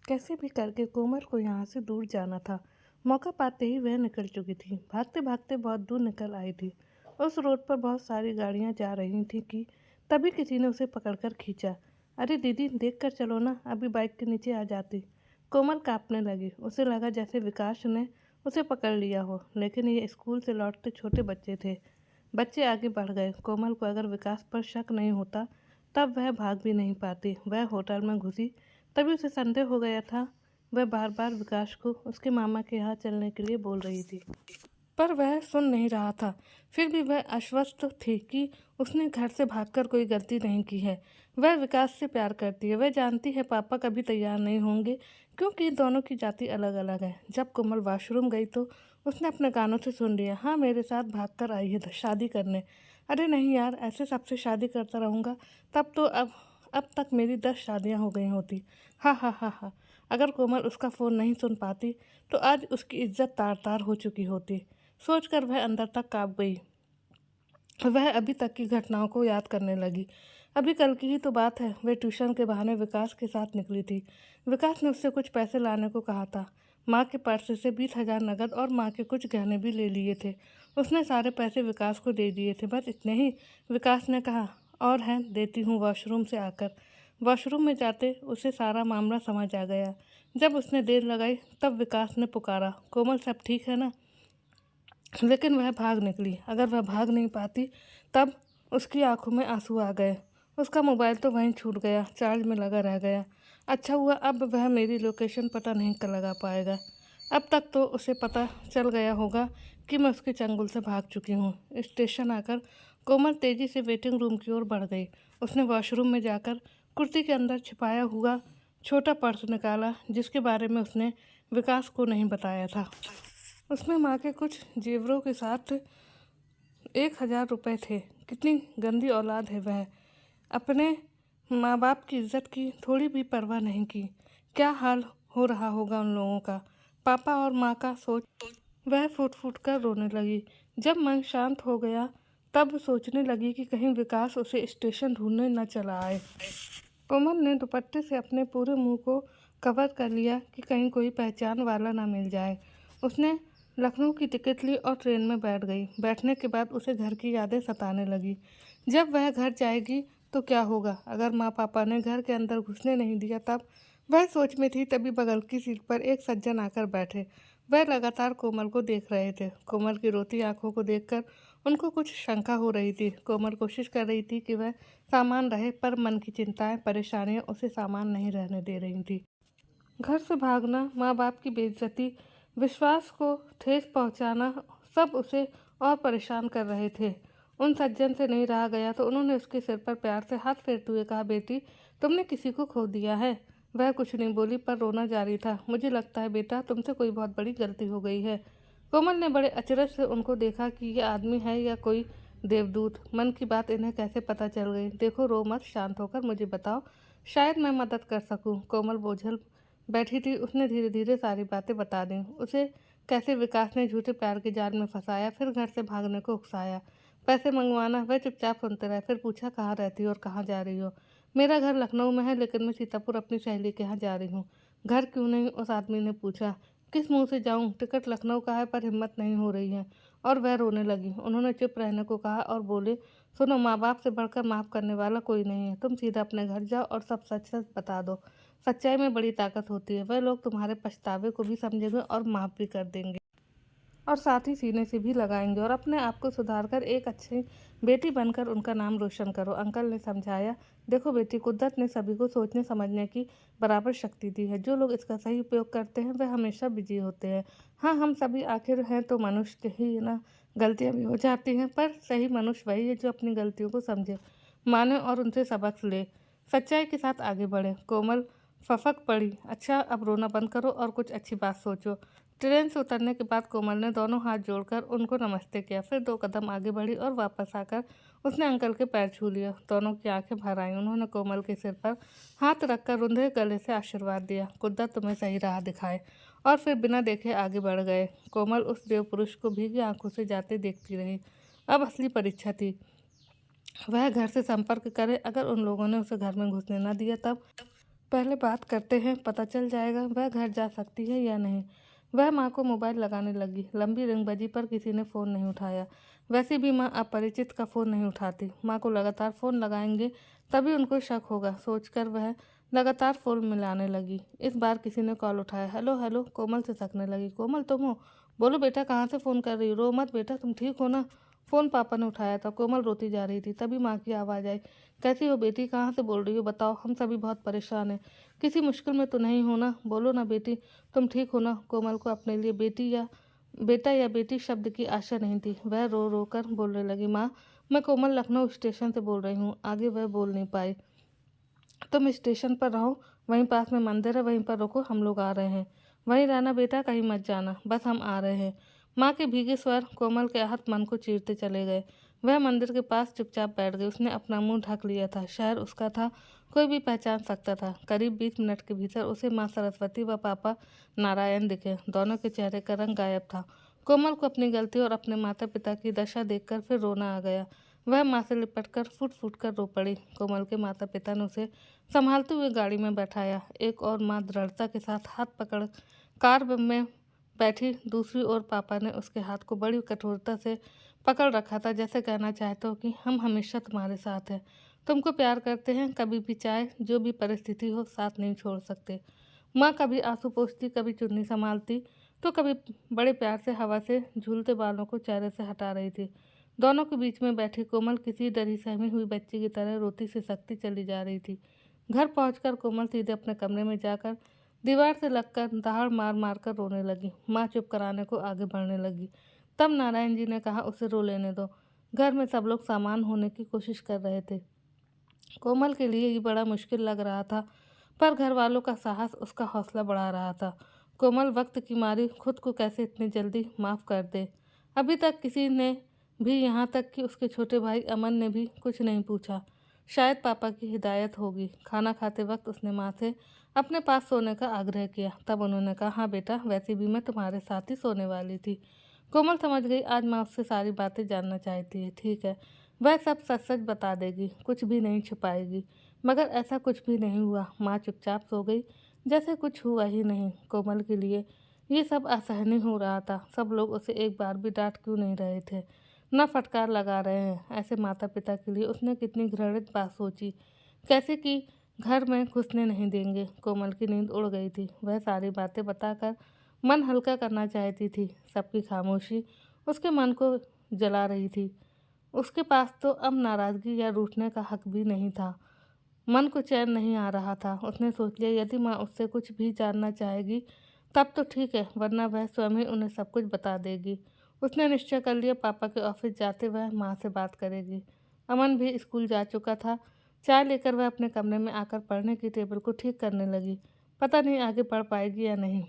कैसे भी करके कोमल को यहाँ से दूर जाना था। मौका पाते ही वह निकल चुकी थी। भागते भागते बहुत दूर निकल आई थी। उस रोड पर बहुत सारी गाड़ियाँ जा रही थी कि तभी किसी ने उसे पकड़कर खींचा। अरे दीदी, देख कर चलो ना, अभी बाइक के नीचे आ जाती। कोमल कांपने लगी। उसे लगा जैसे विकास ने उसे पकड़ लिया हो, लेकिन ये स्कूल से लौटते छोटे बच्चे थे। बच्चे आगे बढ़ गए। कोमल को अगर विकास पर शक नहीं होता तब वह भाग भी नहीं पाती। वह होटल में घुसी, तभी उसे संदेह हो गया था। वह बार बार विकास को उसके मामा के यहाँ चलने के लिए बोल रही थी, पर वह सुन नहीं रहा था। फिर भी वह आश्वस्त थी कि उसने घर से भागकर कोई गलती नहीं की है। वह विकास से प्यार करती है। वह जानती है पापा कभी तैयार नहीं होंगे, क्योंकि दोनों की जाति अलग अलग है। जब कोमल वॉशरूम गई तो उसने अपने कानों से सुन लिया, हाँ मेरे साथ भागकर आई है शादी करने। अरे नहीं यार, ऐसे सबसे शादी करता रहूँगा तब तो अब तक मेरी 10 शादियाँ हो गई होती। हा हा हा हा। अगर कोमल उसका फ़ोन नहीं सुन पाती तो आज उसकी इज्जत तार तार हो चुकी होती। सोचकर वह अंदर तक काँप गई। वह अभी तक की घटनाओं को याद करने लगी। अभी कल की ही तो बात है। वह ट्यूशन के बहाने विकास के साथ निकली थी। विकास ने उससे कुछ पैसे लाने को कहा था। माँ के पर्स से 20,000 नकद और माँ के कुछ गहने भी ले लिए थे। उसने सारे पैसे विकास को दे दिए थे। बस इतने ही। विकास ने कहा, और हैं, देती हूँ वॉशरूम से आकर। वॉशरूम में जाते उसे सारा मामला समझ आ गया। जब उसने देर लगाई तब विकास ने पुकारा, कोमल सब ठीक है ना? लेकिन वह भाग निकली। अगर वह भाग नहीं पाती तब उसकी आंखों में आंसू आ गए। उसका मोबाइल तो वहीं छूट गया, चार्ज में लगा रह गया। अच्छा हुआ अब वह मेरी लोकेशन पता नहीं कर लगा पाएगा। अब तक तो उसे पता चल गया होगा कि मैं उसके चंगुल से भाग चुकी हूँ। स्टेशन आकर कोमल तेज़ी से वेटिंग रूम की ओर बढ़ गई। उसने वॉशरूम में जाकर कुर्ती के अंदर छिपाया हुआ छोटा पर्स निकाला, जिसके बारे में उसने विकास को नहीं बताया था। उसमें माँ के कुछ जेवरों के साथ 1,000 रुपये थे। कितनी गंदी औलाद है वह। अपने माँ बाप की इज्जत की थोड़ी भी परवाह नहीं की। क्या हाल हो रहा होगा उन लोगों का। पापा और माँ का सोच वह फूट फूट कर रोने लगी। जब मन शांत हो गया तब सोचने लगी कि कहीं विकास उसे स्टेशन ढूंढने न चला आए। कोमल ने दुपट्टे से अपने पूरे मुंह को कवर कर लिया कि कहीं कोई पहचान वाला ना मिल जाए। उसने लखनऊ की टिकट ली और ट्रेन में बैठ गई। बैठने के बाद उसे घर की यादें सताने लगी। जब वह घर जाएगी तो क्या होगा अगर माँ पापा ने घर के अंदर घुसने नहीं दिया तब। वह सोच में थी, तभी बगल की सीट पर एक सज्जन आकर बैठे। वह लगातार कोमल को देख रहे थे। कोमल की रोती आंखों को देखकर उनको कुछ शंका हो रही थी। कोमल कोशिश कर रही थी कि वह सामान रहे, पर मन की चिंताएं, परेशानियां उसे सामान नहीं रहने दे रही थी। घर से भागना, माँ बाप की बेइज्जती, विश्वास को ठेस पहुंचाना, सब उसे और परेशान कर रहे थे। उन सज्जन से नहीं रहा गया तो उन्होंने उसके सिर पर प्यार से हाथ फेरते हुए कहा, बेटी तुमने किसी को खो दिया है। वह कुछ नहीं बोली, पर रोना जारी था। मुझे लगता है बेटा तुमसे कोई बहुत बड़ी गलती हो गई है। कोमल ने बड़े अचरज से उनको देखा कि ये आदमी है या कोई देवदूत। मन की बात इन्हें कैसे पता चल गई। देखो रो मत, शांत होकर मुझे बताओ, शायद मैं मदद कर सकूं। कोमल बोझल बैठी थी। उसने धीरे धीरे सारी बातें बता दी। उसे कैसे विकास ने झूठे प्यार के जाल में फंसाया, फिर घर से भागने को उकसाया, पैसे मंगवाना। वह चुपचाप सुनते रहे। फिर पूछा, कहाँ रहती हो और कहाँ जा रही हो? मेरा घर लखनऊ में है, लेकिन मैं सीतापुर अपनी सहेली के यहाँ जा रही हूँ। घर क्यों नहीं? उस आदमी ने पूछा। किस मुंह से जाऊँ? टिकट लखनऊ का है, पर हिम्मत नहीं हो रही है। और वह रोने लगी। उन्होंने चुप रहने को कहा और बोले, सुनो, माँ बाप से बढ़कर माफ़ करने वाला कोई नहीं है। तुम सीधा अपने घर जाओ और सब सच सच बता दो। सच्चाई में बड़ी ताकत होती है। वह लोग तुम्हारे पछतावे को भी समझेंगे और माफ़ भी कर देंगे, और साथ ही सीने से भी लगाएंगे। और अपने आप को सुधार कर एक अच्छी बेटी बनकर उनका नाम रोशन करो। अंकल ने समझाया। देखो बेटी, कुदरत ने सभी को सोचने समझने की बराबर शक्ति दी है। जो लोग इसका सही उपयोग करते हैं वह हमेशा विजयी होते हैं। हाँ, हम सभी आखिर हैं तो मनुष्य ही ना, गलतियाँ भी हो जाती हैं, पर सही मनुष्य वही है जो अपनी गलतियों को समझे, माने और उनसे सबक ले, सच्चाई के साथ आगे बढ़े। कोमल फफक पड़ी। अच्छा, अब रोना बंद करो और कुछ अच्छी बात सोचो। ट्रेन से उतरने के बाद कोमल ने दोनों हाथ जोड़कर उनको नमस्ते किया। फिर 2 कदम आगे बढ़ी और वापस आकर उसने अंकल के पैर छू लिया। दोनों की आंखें भर आईं। उन्होंने कोमल के सिर पर हाथ रखकर रुंधे गले से आशीर्वाद दिया, कुदरत तुम्हें सही राह दिखाए। और फिर बिना देखे आगे बढ़ गए। कोमल उस देव पुरुष को भीगी आंखों से जाते देखती रही। अब असली परीक्षा थी। वह घर से संपर्क करे। अगर उन लोगों ने उसे घर में घुसने न दिया तब पहले बात करते हैं, पता चल जाएगा वह घर जा सकती है या नहीं। वह माँ को मोबाइल लगाने लगी। लंबी रिंग बजी पर किसी ने फ़ोन नहीं उठाया। वैसे भी माँ अपरिचित का फ़ोन नहीं उठाती। माँ को लगातार फ़ोन लगाएंगे तभी उनको शक होगा, सोचकर वह लगातार फ़ोन मिलाने लगी। इस बार किसी ने कॉल उठाया। हेलो हेलो, कोमल से सकने लगी। कोमल तुम हो? बोलो बेटा, कहाँ से फ़ोन कर रही हो? रो मत बेटा, तुम ठीक हो ना? फ़ोन पापा ने उठाया था। कोमल रोती जा रही थी। तभी माँ की आवाज़ आई। कैसी हो बेटी, कहाँ से बोल रही हो? बताओ, हम सभी बहुत परेशान हैं। किसी मुश्किल में तो नहीं हो ना? बोलो ना बेटी, तुम ठीक हो ना? कोमल को अपने लिए बेटा या बेटी शब्द की आशा नहीं थी। वह रो रो कर बोलने लगी। माँ, मैं कोमल लखनऊ स्टेशन से बोल रही हूँ। आगे वह बोल नहीं पाई। तुम स्टेशन पर रहो, वहीं पास में मंदिर है, वहीं पर रुको, हम लोग आ रहे हैं। वहीं रहना बेटा, कहीं मत जाना, बस हम आ रहे हैं। माँ के भीगे स्वर कोमल के आहत मन को चीरते चले गए। वह मंदिर के पास चुपचाप बैठ गई। उसने अपना मुंह ढक लिया था। शहर उसका था, कोई भी पहचान सकता था। करीब 20 मिनट के भीतर उसे माँ सरस्वती व पापा नारायण दिखे। दोनों के चेहरे का रंग गायब था। कोमल को अपनी गलती और अपने माता पिता की दशा देखकर फिर रोना आ गया। वह माँ से लिपटकर फूट फूट कर रो पड़ी। कोमल के माता पिता ने उसे संभालते हुए गाड़ी में बैठाया। एक और माँ दृढ़ता के साथ हाथ पकड़ कार में बैठी। दूसरी ओर पापा ने उसके हाथ को बड़ी कठोरता से पकड़ रखा था, जैसे कहना चाहते हो कि हम हमेशा तुम्हारे साथ हैं, तुमको प्यार करते हैं, कभी भी चाहे जो भी परिस्थिति हो साथ नहीं छोड़ सकते। माँ कभी आंसू पोंछती, कभी चुन्नी संभालती, तो कभी बड़े प्यार से हवा से झूलते बालों को चेहरे से हटा रही थी। दोनों के बीच में बैठी कोमल किसी डरी सहमी हुई बच्ची की तरह रोती सिसकती चली जा रही थी। घर पहुंचकर कोमल सीधे अपने कमरे में जाकर दीवार से लगकर दहाड़ मार मार कर रोने लगी। माँ चुप कराने को आगे बढ़ने लगी। तब नारायण जी ने कहा, उसे रो लेने दो। घर में सब लोग सामान होने की कोशिश कर रहे थे। कोमल के लिए ये बड़ा मुश्किल लग रहा था, पर घर वालों का साहस उसका हौसला बढ़ा रहा था। कोमल वक्त की मारी खुद को कैसे इतनी जल्दी माफ़ कर दे। अभी तक किसी ने भी, यहाँ तक कि उसके छोटे भाई अमन ने भी कुछ नहीं पूछा। शायद पापा की हिदायत होगी। खाना खाते वक्त उसने माँ से अपने पास सोने का आग्रह किया। तब उन्होंने कहा, हाँ बेटा, वैसे भी मैं तुम्हारे साथ ही सोने वाली थी। कोमल समझ गई, आज माँ उससे सारी बातें जानना चाहती है। ठीक है, वह सब सच सच बता देगी, कुछ भी नहीं छुपाएगी। मगर ऐसा कुछ भी नहीं हुआ। माँ चुपचाप सो गई, जैसे कुछ हुआ ही नहीं। कोमल के लिए ये सब असहनीय हो रहा था। सब लोग उसे एक बार भी डांट क्यों नहीं रहे थे, न फटकार लगा रहे हैं। ऐसे माता पिता के लिए उसने कितनी घृणित बात सोची, कैसे कि घर में घुसने नहीं देंगे। कोमल की नींद उड़ गई थी। वह सारी बातें बताकर मन हल्का करना चाहती थी। सबकी खामोशी उसके मन को जला रही थी। उसके पास तो अब नाराज़गी या रूठने का हक भी नहीं था। मन को चैन नहीं आ रहा था। उसने सोच लिया, यदि माँ उससे कुछ भी जानना चाहेगी तब तो ठीक है, वरना वह स्वयं ही उन्हें सब कुछ बता देगी। उसने निश्चय कर लिया, पापा के ऑफिस जाते वह माँ से बात करेगी। अमन भी स्कूल जा चुका था। चाय लेकर वह अपने कमरे में आकर पढ़ने की टेबल को ठीक करने लगी। पता नहीं आगे पढ़ पाएगी या नहीं।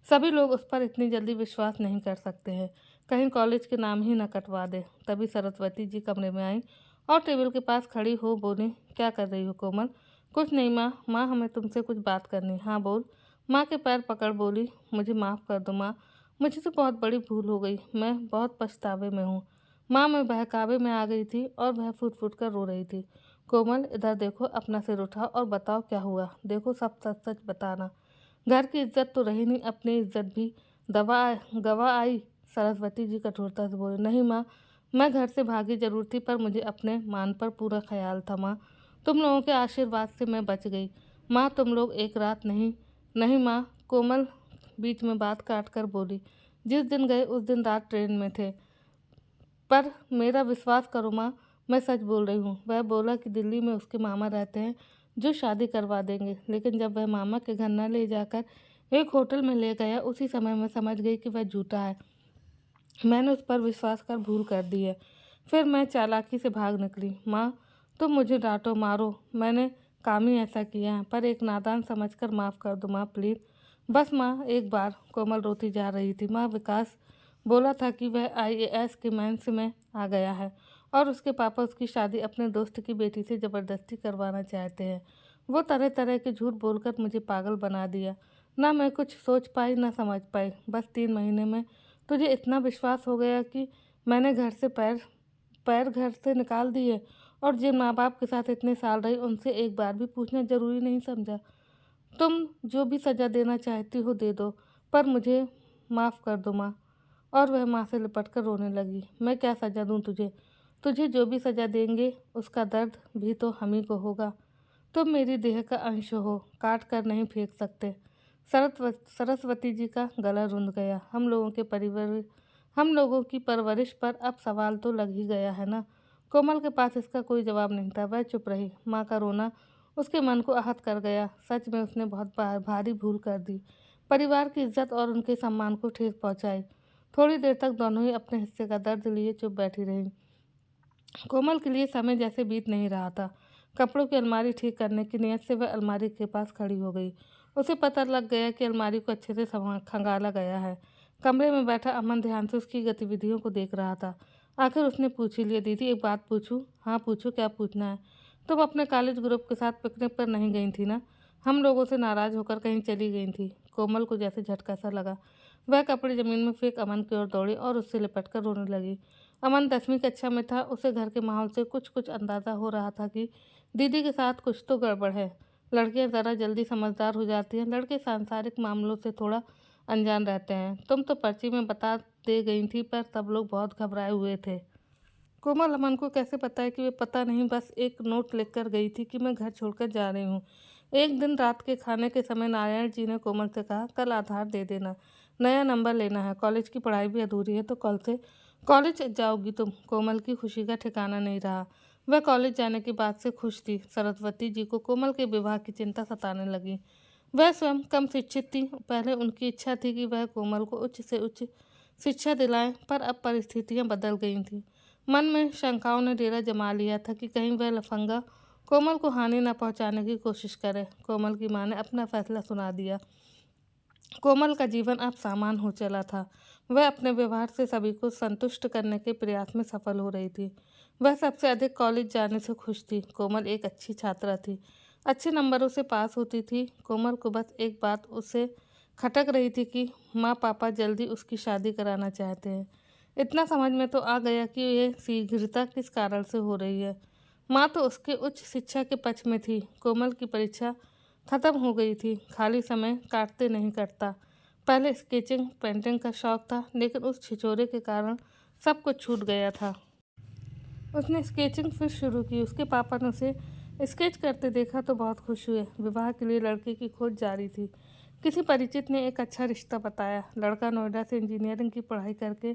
सभी लोग उस पर इतनी जल्दी विश्वास नहीं कर सकते हैं, कहीं कॉलेज के नाम ही न कटवा दे। तभी सरस्वती जी कमरे में आई और टेबल के पास खड़ी हो बोली, क्या कर रही हो कोमल? कुछ नहीं माँ। माँ, हमें तुमसे कुछ बात करनी। हाँ बोल। माँ के पैर पकड़ बोली, मुझे माफ़ कर दो माँ, मुझे तो बहुत बड़ी भूल हो गई, मैं बहुत पछतावे में हूँ। माँ, मैं बहकावे में आ गई थी और वह फूट फूट कर रो रही थी। कोमल, इधर देखो, अपना सिर उठाओ और बताओ क्या हुआ। देखो, सब सच सच बताना। घर की इज्जत तो रही नहीं, अपनी इज्जत भी गवा आई। सरस्वती जी कठोरता से बोले, नहीं माँ, मैं घर से भागी जरूर थी, पर मुझे अपने मान पर पूरा ख्याल था माँ। तुम लोगों के आशीर्वाद से मैं बच गई माँ। तुम लोग एक रात नहीं। नहीं माँ, कोमल बीच में बात काट कर बोली, जिस दिन गए उस दिन रात ट्रेन में थे। पर मेरा विश्वास करो माँ, मैं सच बोल रही हूँ। वह बोला कि दिल्ली में उसके मामा रहते हैं जो शादी करवा देंगे, लेकिन जब वह मामा के घर न ले जाकर एक होटल में ले गया, उसी समय मैं समझ गई कि वह झूठा है। मैंने उस पर विश्वास कर भूल कर दी है। फिर मैं चालाकी से भाग निकली। माँ, तुम मुझे डांटो मारो, मैंने काम ही ऐसा किया है, पर एक नादान समझकर माफ़ कर दो माँ, प्लीज़। बस माँ, एक बार। कोमल रोती जा रही थी। माँ, विकास बोला था कि वह IAS के मेंस में आ गया है और उसके पापा उसकी शादी अपने दोस्त की बेटी से ज़बरदस्ती करवाना चाहते हैं। वो तरह तरह के झूठ बोलकर मुझे पागल बना दिया। ना मैं कुछ सोच पाई ना समझ पाई। बस 3 महीने में तुझे इतना विश्वास हो गया कि मैंने घर से पैर पैर घर से निकाल दिए और जिन माँ बाप के साथ इतने साल रही उनसे एक बार भी पूछना जरूरी नहीं समझा। तुम जो भी सज़ा देना चाहती हो दे दो, पर मुझे माफ़ कर दो माँ। और वह माँ से लिपट कर रोने लगी। मैं क्या सज़ा दूँ तुझे? तुझे जो भी सज़ा देंगे उसका दर्द भी तो हम ही को होगा। तुम मेरी देह का अंश हो, काट कर नहीं फेंक सकते। सरस्वती जी का गला रुंध गया। हम लोगों की परवरिश पर अब सवाल तो लग ही गया है ना। कोमल के पास इसका कोई जवाब नहीं था। वह चुप रही। माँ का रोना उसके मन को आहत कर गया। सच में उसने बहुत भारी भूल कर दी। परिवार की इज्जत और उनके सम्मान को ठेस पहुंचाई। थोड़ी देर तक दोनों ही अपने हिस्से का दर्द लिए चुप बैठी रहीं। कोमल के लिए समय जैसे बीत नहीं रहा था। कपड़ों की अलमारी ठीक करने की नीयत से वह अलमारी के पास खड़ी हो गई। उसे पता लग गया कि अलमारी को अच्छे से खंगाला गया है। कमरे में बैठा अमन ध्यान से उसकी गतिविधियों को देख रहा था। आखिर उसने पूछ ही लिया, दीदी एक बात पूछूं? हाँ पूछो, क्या पूछना है? तुम अपने कॉलेज ग्रुप के साथ पिकनिक पर नहीं गई थी ना? हम लोगों से नाराज़ होकर कहीं चली गई थी। कोमल को जैसे झटका सा लगा। वह कपड़े ज़मीन में फेंक अमन की ओर दौड़ी और उससे लिपट कर रोने लगी। अमन 10वीं कक्षा में था। उसे घर के माहौल से कुछ अंदाज़ा हो रहा था कि दीदी के साथ कुछ तो गड़बड़ है। लड़कियां ज़रा जल्दी समझदार हो जाती हैं, लड़के सांसारिक मामलों से थोड़ा अनजान रहते हैं। तुम तो पर्ची में बता दे गई थी, पर सब लोग बहुत घबराए हुए थे। कोमल अमन को कैसे पता है कि वे पता नहीं बस एक नोट लिख कर गई थी कि मैं घर छोड़कर जा रही हूँ। एक दिन रात के खाने के समय नारायण जी ने कोमल से कहा, कल आधार दे देना, नया नंबर लेना है, कॉलेज की पढ़ाई भी अधूरी है तो कल से कॉलेज जाओगी तुम। कोमल की खुशी का ठिकाना नहीं रहा। वह कॉलेज जाने की बात से खुश थी। सरस्वती जी को कोमल के विवाह की चिंता सताने लगी। वह स्वयं कम शिक्षित थी। पहले उनकी इच्छा थी कि वह कोमल को उच्च से उच्च शिक्षा दिलाएं, पर अब परिस्थितियां बदल गई थीं। मन में शंकाओं ने डेरा जमा लिया था कि कहीं वह लफंगा कोमल को हानि न पहुंचाने की कोशिश करे। कोमल की मां ने अपना फैसला सुना दिया। कोमल का जीवन अब सामान हो चला था। वह अपने व्यवहार से सभी को संतुष्ट करने के प्रयास में सफल हो रही थी। वह सबसे अधिक कॉलेज जाने से खुश थी। कोमल एक अच्छी छात्रा थी, अच्छे नंबरों से पास होती थी। कोमल को बस एक बात उससे खटक रही थी कि माँ पापा जल्दी उसकी शादी कराना चाहते हैं। इतना समझ में तो आ गया कि ये शीघ्रता किस कारण से हो रही है। माँ तो उसके उच्च शिक्षा के पक्ष में थी। कोमल की परीक्षा खत्म हो गई थी। खाली समय काटते नहीं कटता। पहले स्केचिंग पेंटिंग का शौक था, लेकिन उस छिछोरे के कारण सब कुछ छूट गया था। उसने स्केचिंग फिर शुरू की। उसके पापा ने उसे स्केच करते देखा तो बहुत खुश हुए। विवाह के लिए लड़के की खोज जारी थी। किसी परिचित ने एक अच्छा रिश्ता बताया। लड़का नोएडा से इंजीनियरिंग की पढ़ाई करके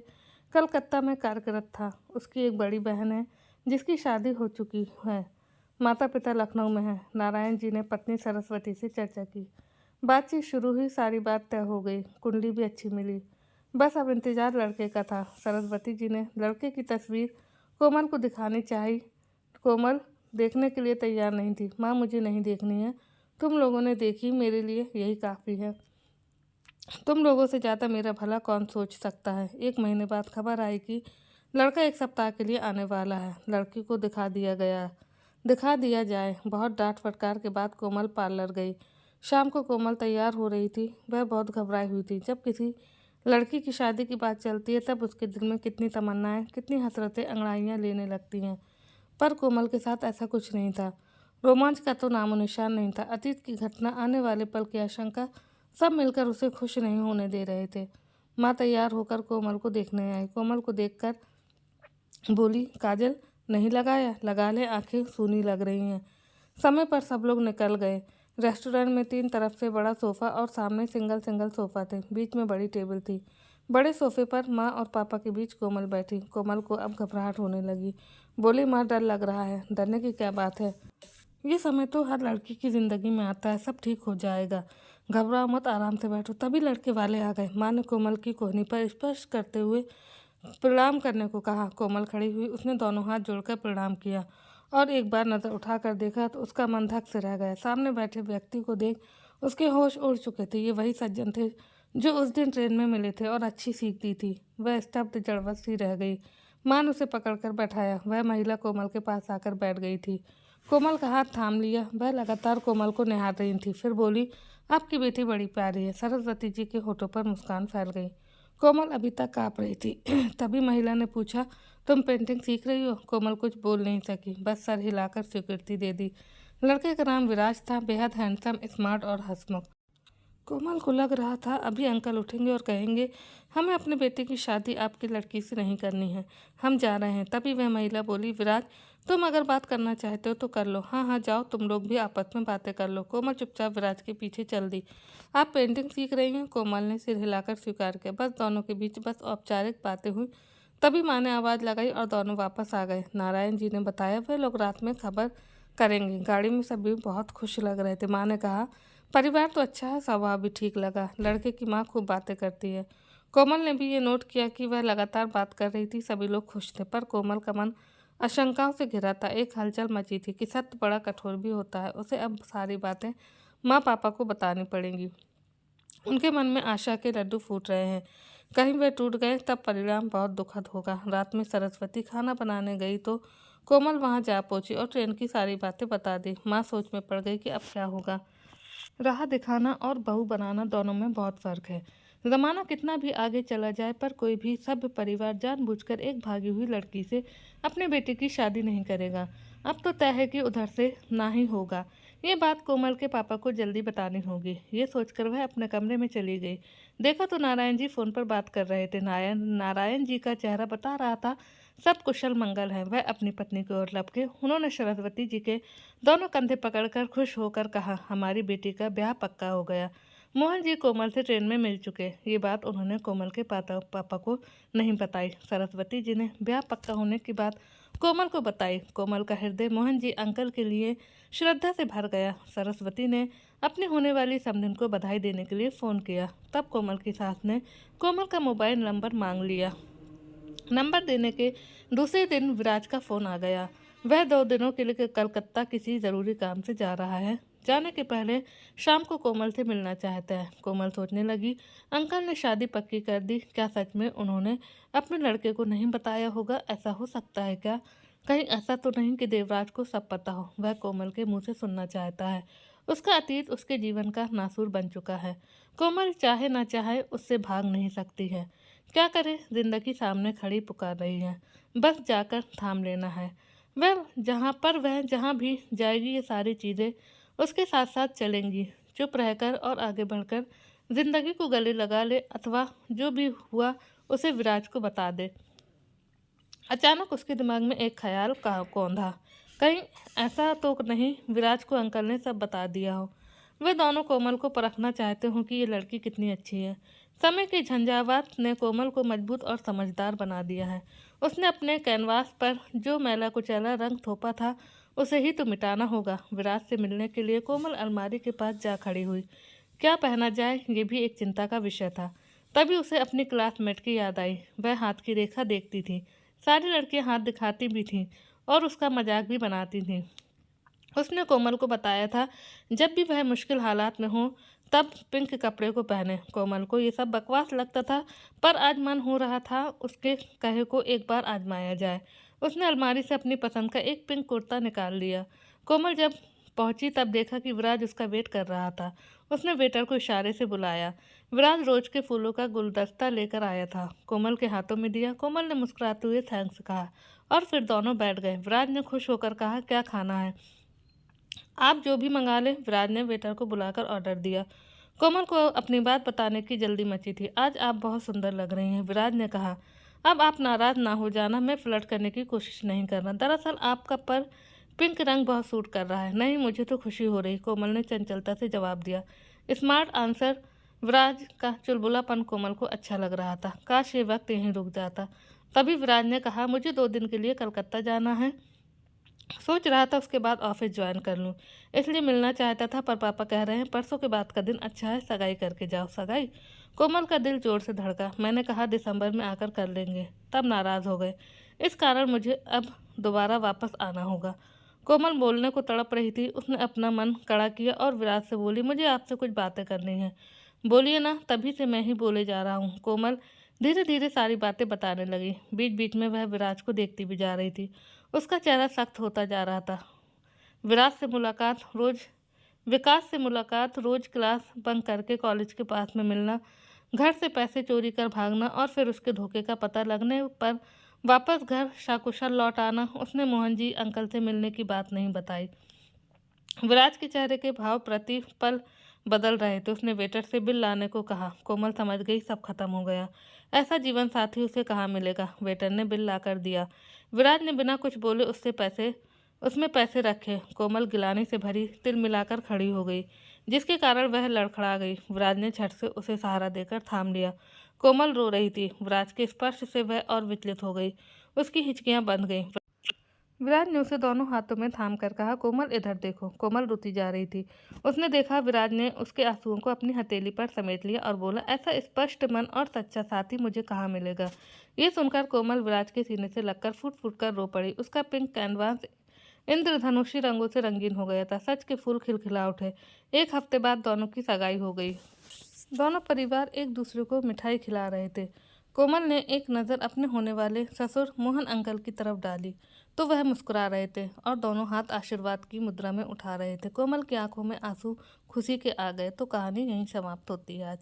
कलकत्ता में कार्यरत था। उसकी एक बड़ी बहन है जिसकी शादी हो चुकी है। माता पिता लखनऊ में हैं। नारायण जी ने पत्नी सरस्वती से चर्चा की। बातचीत शुरू हुई, सारी बात तय हो गई। कुंडली भी अच्छी मिली। बस अब इंतजार लड़के का था। सरस्वती जी ने लड़के की तस्वीर कोमल को दिखानी चाहिए। कोमल देखने के लिए तैयार नहीं थी। माँ मुझे नहीं देखनी है, तुम लोगों ने देखी, मेरे लिए यही काफ़ी है। तुम लोगों से ज़्यादा मेरा भला कौन सोच सकता है। 1 महीने बाद खबर आई कि लड़का 1 सप्ताह के लिए आने वाला है। लड़की को दिखा दिया जाए। बहुत डांट फटकार के बाद कोमल पार्लर गई। शाम को कोमल तैयार हो रही थी। वह बहुत घबराई हुई थी। जब किसी लड़की की शादी की बात चलती है तब उसके दिल में कितनी तमन्नाएं, कितनी हसरतें अंगड़ाइयाँ लेने लगती हैं। पर कोमल के साथ ऐसा कुछ नहीं था। रोमांच का तो नामो निशान नहीं था। अतीत की घटना, आने वाले पल की आशंका, सब मिलकर उसे खुश नहीं होने दे रहे थे। माँ तैयार होकर कोमल को देखने आई। कोमल को देखकर बोली, काजल नहीं लगाया? लगा ले, आंखें सूनी लग रही हैं। समय पर सब लोग निकल गए। रेस्टोरेंट में 3 तरफ से बड़ा सोफ़ा और सामने सिंगल सोफ़ा थे। बीच में बड़ी टेबल थी। बड़े सोफ़े पर माँ और पापा के बीच कोमल बैठी। कोमल को अब घबराहट होने लगी। बोली, माँ डर लग रहा है। डरने की क्या बात है? ये समय तो हर लड़की की ज़िंदगी में आता है, सब ठीक हो जाएगा, घबराओ मत, आराम से बैठो। तभी लड़के वाले आ गए। माँ ने कोमल की कोहनी पर स्पर्श करते हुए प्रणाम करने को कहा। कोमल खड़ी हुई। उसने दोनों हाथ जोड़कर प्रणाम किया और एक बार नज़र उठाकर देखा तो उसका मन धक से रह गया। सामने बैठे व्यक्ति को देख उसके होश उड़ चुके थे। ये वही सज्जन थे जो उस दिन ट्रेन में मिले थे और अच्छी सीख दी थी। वह स्तब्ध जड़वत सी रह गई। माँ ने उसे पकड़कर बैठाया। वह महिला कोमल के पास आकर बैठ गई थी। कोमल का हाथ थाम लिया। वह लगातार कोमल को निहार रही थी। फिर बोली, आपकी बेटी बड़ी प्यारी है। सरस्वती जी के होठों पर मुस्कान फैल गई। कोमल अभी तक काँप रही थी। तभी महिला ने पूछा, तुम पेंटिंग सीख रही हो? कोमल कुछ बोल नहीं सकी, बस सर हिलाकर स्वीकृति दे दी। लड़के का नाम विराज था, बेहद हैंडसम, स्मार्ट और हंसमुख। कोमल को लग रहा था अभी अंकल उठेंगे और कहेंगे, हमें अपने बेटे की शादी आपकी लड़की से नहीं करनी है, हम जा रहे हैं। तभी वह महिला बोली, विराज तुम अगर बात करना चाहते हो तो कर लो। हाँ हाँ जाओ, तुम लोग भी आपस में बातें कर लो। कोमल चुपचाप विराज के पीछे चल दी। आप पेंटिंग सीख रही हैं? कोमल ने सिर हिलाकर स्वीकार किया। बस दोनों के बीच बस औपचारिक बातें हुई। तभी माँ ने आवाज़ लगाई और दोनों वापस आ गए। नारायण जी ने बताया वह लोग रात में खबर करेंगे। गाड़ी में सभी बहुत खुश लग रहे थे। माँ ने कहा, परिवार तो अच्छा है, स्वभाव भी ठीक लगा। लड़के की माँ खूब बातें करती है। कोमल ने भी ये नोट किया कि वह लगातार बात कर रही थी। सभी लोग खुश थे, पर कोमल का मन आशंकाओं से घिरा था। एक हलचल मची थी कि सत्य बड़ा कठोर भी होता है। उसे अब सारी बातें माँ पापा को बतानी पड़ेंगी। उनके मन में आशा के लड्डू फूट रहे हैं। कहीं वे टूट गए तब परिणाम बहुत दुखद होगा। रात में सरस्वती खाना बनाने गई तो कोमल वहां जा पहुंची और ट्रेन की सारी बातें बता दी। माँ सोच में पड़ गई कि अब क्या होगा। राह दिखाना और बहू बनाना दोनों में बहुत फर्क है। जमाना कितना भी आगे चला जाए, पर कोई भी सभ्य परिवार जानबूझकर एक भागी हुई लड़की से अपने बेटे की शादी नहीं करेगा। अब तो तय है कि उधर से ना ही होगा। ये बात कोमल के पापा को जल्दी बतानी होगी। ये सोचकर वह अपने कमरे में चली गई। देखा तो नारायण जी फोन पर बात कर रहे थे। नारायण जी का चेहरा बता रहा था सब कुशल मंगल है। वह अपनी पत्नी की ओर लपके। उन्होंने सरस्वती जी के दोनों कंधे पकड़कर खुश होकर कहा, हमारी बेटी का ब्याह पक्का हो गया। मोहन जी कोमल से ट्रेन में मिल चुके। ये बात उन्होंने कोमल के पापा को नहीं बताई। सरस्वती जी ने ब्याह पक्का होने की बात कोमल को बताई। कोमल का हृदय मोहन जी अंकल के लिए श्रद्धा से भर गया। सरस्वती ने अपनी होने वाली समधिन को बधाई देने के लिए फ़ोन किया। तब कोमल की सास ने कोमल का मोबाइल नंबर मांग लिया। नंबर देने के दूसरे दिन विराज का फ़ोन आ गया। वह 2 दिनों के लिए कलकत्ता किसी ज़रूरी काम से जा रहा है। जाने के पहले शाम को कोमल से मिलना चाहता है। कोमल सोचने लगी, अंकल ने शादी पक्की कर दी। क्या सच में उन्होंने अपने लड़के को नहीं बताया होगा? ऐसा हो सकता है क्या? कहीं ऐसा तो नहीं कि देवराज को सब पता हो? वह कोमल के मुंह से सुनना चाहता है। उसका अतीत उसके जीवन का नासूर बन चुका है। कोमल चाहे ना चाहे उससे भाग नहीं सकती है। क्या करे, जिंदगी सामने खड़ी पुकार रही है, बस जाकर थाम लेना है। वह जहाँ भी जाएगी ये सारी चीज़ें उसके साथ साथ चलेंगी। चुप रहकर और आगे बढ़कर जिंदगी को गले लगा ले, अथवा जो भी हुआ उसे विराज को बता दे। अचानक उसके दिमाग में एक ख्याल का कौंधा, कहीं ऐसा तो नहीं विराज को अंकल ने सब बता दिया हो। वे दोनों कोमल को परखना चाहते हों कि ये लड़की कितनी अच्छी है। समय की झंझावात ने कोमल को मजबूत और समझदार बना दिया है। उसने अपने कैनवास पर जो मैला कुचैला रंग थोपा था उसे ही तो मिटाना होगा। विराज से मिलने के लिए कोमल अलमारी के पास जा खड़ी हुई। क्या पहना जाए, ये भी एक चिंता का विषय था। तभी उसे अपनी क्लासमेट की याद आई। वह हाथ की रेखा देखती थी। सारी लड़कियां हाथ दिखाती भी थीं और उसका मजाक भी बनाती थीं। उसने कोमल को बताया था जब भी वह मुश्किल हालात में हो तब पिंक कपड़े को पहने। कोमल को ये सब बकवास लगता था, पर आज मन हो रहा था उसके कहे को एक बार आजमाया जाए। उसने अलमारी से अपनी पसंद का एक पिंक कुर्ता निकाल लिया। कोमल जब पहुंची तब देखा कि विराज उसका वेट कर रहा था। उसने वेटर को इशारे से बुलाया। विराज रोज के फूलों का गुलदस्ता लेकर आया था। कोमल के हाथों में दिया। कोमल ने मुस्कुराते हुए थैंक्स कहा और फिर दोनों बैठ गए। विराज ने खुश होकर कहा, क्या खाना है? आप जो भी मंगा लें। विराज ने वेटर को बुलाकर ऑर्डर दिया। कोमल को अपनी बात बताने की जल्दी मची थी। आज आप बहुत सुंदर लग रही हैं, विराज ने कहा। अब आप नाराज़ ना हो जाना, मैं फ्लर्ट करने की कोशिश नहीं कर रहा। दरअसल आपका पर पिंक रंग बहुत सूट कर रहा है। नहीं, मुझे तो खुशी हो रही, कोमल ने चंचलता से जवाब दिया। Smart answer. विराज का चुलबुलापन कोमल को अच्छा लग रहा था। काश ये वक्त यहीं रुक जाता। तभी विराज ने कहा, मुझे 2 दिन के लिए कलकत्ता जाना है। सोच रहा था उसके बाद ऑफिस ज्वाइन कर लूँ, इसलिए मिलना चाहता था, पर पापा कह रहे हैं परसों के बाद का दिन अच्छा है, सगाई करके जाओ। सगाई? कोमल का दिल जोर से धड़का। मैंने कहा दिसंबर में आकर कर लेंगे, तब नाराज़ हो गए। इस कारण मुझे अब दोबारा वापस आना होगा। कोमल बोलने को तड़प रही थी। उसने अपना मन कड़ा किया और विराज से बोली, मुझे आपसे कुछ बातें करनी है। बोलिए ना, तभी से मैं ही बोले जा रहा हूँ। कोमल धीरे धीरे सारी बातें बताने लगी। बीच बीच में वह विराज को देखती भी जा रही थी। उसका चेहरा सख्त होता जा रहा था। विराज से मुलाकात रोज विकास से मुलाकात, रोज क्लास बंक करके कॉलेज के पास में मिलना, घर से पैसे चोरी कर भागना और फिर उसके धोखे का पता लगने पर वापस घर सकुशल लौट आना। उसने मोहन जी अंकल से मिलने की बात नहीं बताई। विराज के चेहरे के भाव प्रति पल बदल रहे थे। उसने वेटर से बिल लाने को कहा। कोमल समझ गई सब खत्म हो गया। ऐसा जीवन साथी उसे कहाँ मिलेगा। वेटर ने बिल लाकर दिया। विराज ने बिना कुछ बोले उसमें पैसे रखे। कोमल गिलानी से भरी तिल मिलाकर खड़ी हो गई, जिसके कारण वह लड़खड़ा गई। विराज ने झट से उसे सहारा देकर थाम लिया। कोमल रो रही थी। विराज के स्पर्श से वह और विचलित हो गई। उसकी हिचकियां बंध गईं। विराज ने उसे दोनों हाथों में थाम कर कहा, कोमल इधर देखो। कोमल रोती जा रही थी। उसने देखा विराज ने उसके आंसुओं को अपनी हथेली पर समेट लिया और बोला, ऐसा स्पष्ट मन और सच्चा साथी मुझे कहाँ मिलेगा। ये सुनकर कोमल विराज के सीने से लगकर फूट फूट कर रो पड़ी। उसका पिंक कैनवास इंद्रधनुषी रंगों से रंगीन हो गया था। सच के फूल खिलखिला उठे। एक हफ्ते बाद दोनों की सगाई हो गई। दोनों परिवार एक दूसरे को मिठाई खिला रहे थे। कोमल ने एक नज़र अपने होने वाले ससुर मोहन अंकल की तरफ डाली तो वह मुस्कुरा रहे थे और दोनों हाथ आशीर्वाद की मुद्रा में उठा रहे थे। कोमल की आंखों में आंसू खुशी के आ गए। तो कहानी यहीं समाप्त होती है आज।